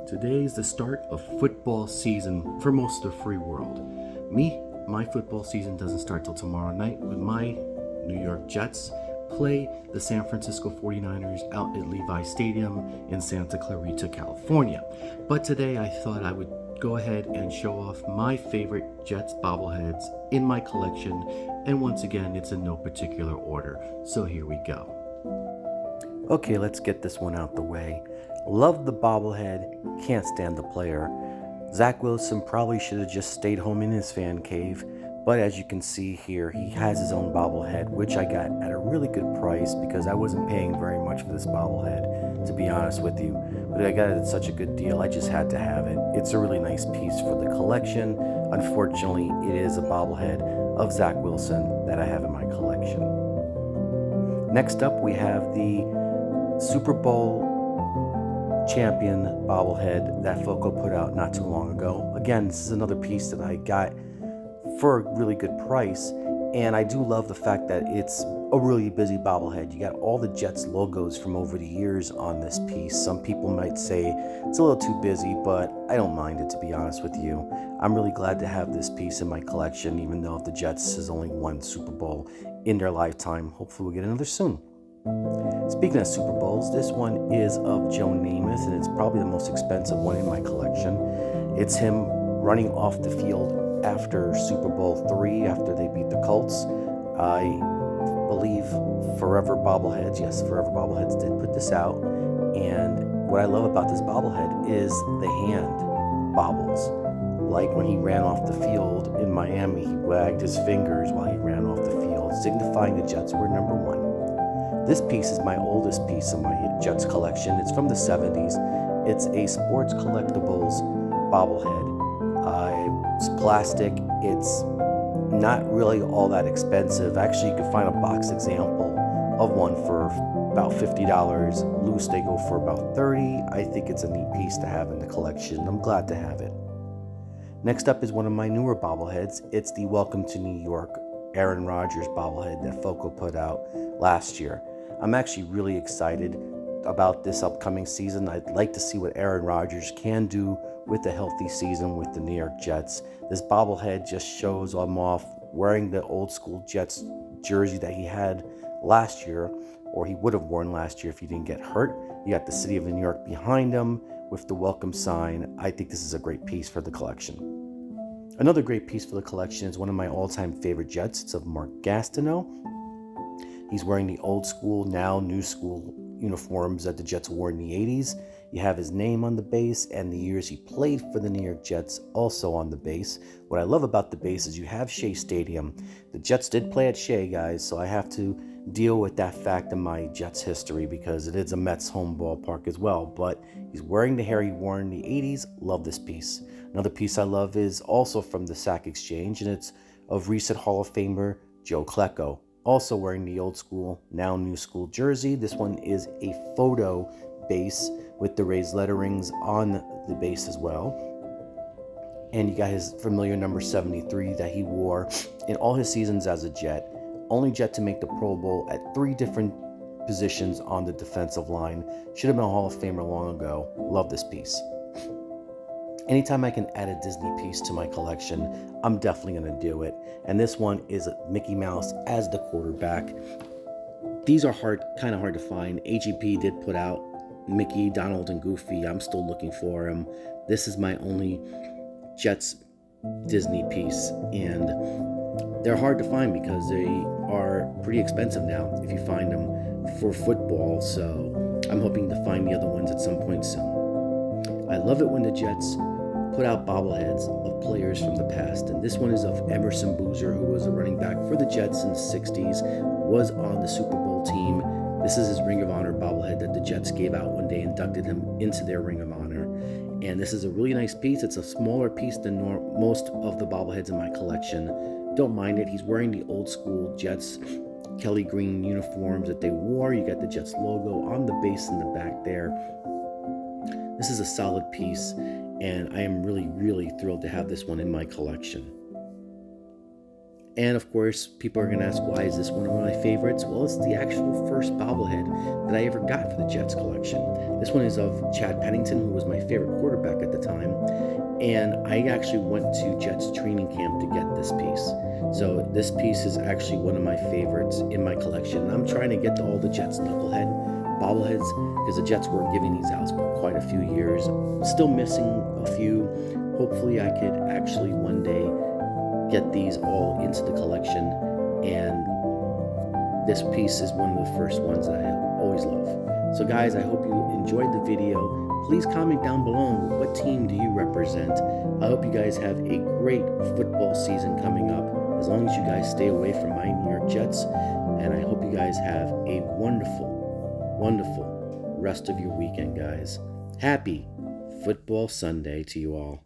Today is the start of football season for most of the free world. My football season doesn't start till tomorrow night when my New York Jets play the San Francisco 49ers out at Levi Stadium in Santa Clarita, California. But today I thought I would go ahead and show off my favorite Jets bobbleheads in my collection, and once again, it's in no particular order. So here we go. Okay, let's get this one out the way. Love the bobblehead, can't stand the player. Zach Wilson probably should have just stayed home in his fan cave, but as you can see here, he has his own bobblehead, which I got at a really good price because I wasn't paying very much for this bobblehead, to be honest with you. But I got it at such a good deal, I just had to have it. It's a really nice piece for the collection. Unfortunately, it is a bobblehead of Zach Wilson that I have in my collection. Next up, we have the Super Bowl champion bobblehead that Foco put out not too long ago. Again, this is another piece that I got for a really good price, and I do love the fact that it's a really busy bobblehead. You got all the Jets logos from over the years on this piece. Some people might say it's a little too busy, but I don't mind it, to be honest with you. I'm really glad to have this piece in my collection, even though the Jets has only won Super Bowl in their lifetime. Hopefully we'll get another soon. Speaking of Super Bowls, this one is of Joe Namath, and it's probably the most expensive one in my collection. It's him running off the field after Super Bowl III, after they beat the Colts. I believe Forever Bobbleheads did put this out, and what I love about this bobblehead is the hand bobbles. Like when he ran off the field in Miami, he wagged his fingers while he ran off the field, signifying the Jets were number one. This piece is my oldest piece of my Jets collection. It's from the 70s. It's a sports collectibles bobblehead. It's plastic. It's not really all that expensive. Actually, you can find a box example of one for about $50. Loose, they go for about $30. I think it's a neat piece to have in the collection. I'm glad to have it. Next up is one of my newer bobbleheads. It's the Welcome to New York Aaron Rodgers bobblehead that Foco put out last year. I'm actually really excited about this upcoming season. I'd like to see what Aaron Rodgers can do with a healthy season with the New York Jets. This bobblehead just shows him off wearing the old school Jets jersey that he had last year, or he would have worn last year if he didn't get hurt. You got the city of New York behind him with the welcome sign. I think this is a great piece for the collection. Another great piece for the collection is one of my all-time favorite Jets. It's of Mark Gastineau. He's wearing the old school, now new school uniforms that the Jets wore in the 80s. You have his name on the base and the years he played for the New York Jets also on the base. What I love about the base is you have Shea Stadium. The Jets did play at Shea, guys, so I have to deal with that fact in my Jets history because it is a Mets home ballpark as well. But he's wearing the hair he wore in the 80s. Love this piece. Another piece I love is also from the Sack Exchange, and it's of recent Hall of Famer Joe Klecko, also wearing the old school, now new school jersey. This one is a photo base with the raised letterings on the base as well. And you got his familiar number 73 that he wore in all his seasons as a Jet. Only Jet to make the Pro Bowl at 3 different positions on the defensive line. Should have been a Hall of Famer long ago. Love this piece. Anytime I can add a Disney piece to my collection, I'm definitely going to do it. And this one is Mickey Mouse as the quarterback. These are kind of hard to find. AGP did put out Mickey, Donald, and Goofy. I'm still looking for them. This is my only Jets Disney piece, and they're hard to find because they are pretty expensive now if you find them for football. So I'm hoping to find the other ones at some point soon. I love it when the Jets put out bobbleheads of players from the past, and this one is of Emerson Boozer, who was a running back for the Jets in the 60s, was on the Super Bowl team. This is his Ring of Honor bobblehead that the Jets gave out when they inducted him into their Ring of Honor, and this is a really nice piece. It's a smaller piece than most of the bobbleheads in my collection. Don't mind it. He's wearing the old school Jets Kelly green uniforms that they wore. You got the Jets logo on the base in the back there. This is a solid piece, and I am really, really thrilled to have this one in my collection. And of course, people are going to ask, why is this one of my favorites? Well, it's the actual first bobblehead that I ever got for the Jets collection. This one is of Chad Pennington, who was my favorite quarterback at the time. And I actually went to Jets training camp to get this piece. So this piece is actually one of my favorites in my collection. And I'm trying to get to all the Jets knucklehead bobbleheads because the Jets weren't giving these out for quite a few years. Still missing a few. Hopefully I could actually one day get these all into the collection, and this piece is one of the first ones that I always love. So guys, I hope you enjoyed the video. Please comment down below, what team do you represent? I hope you guys have a great football season coming up, as long as you guys stay away from my New York Jets, and I hope you guys have a wonderful, wonderful rest of your weekend, guys. Happy Football Sunday to you all.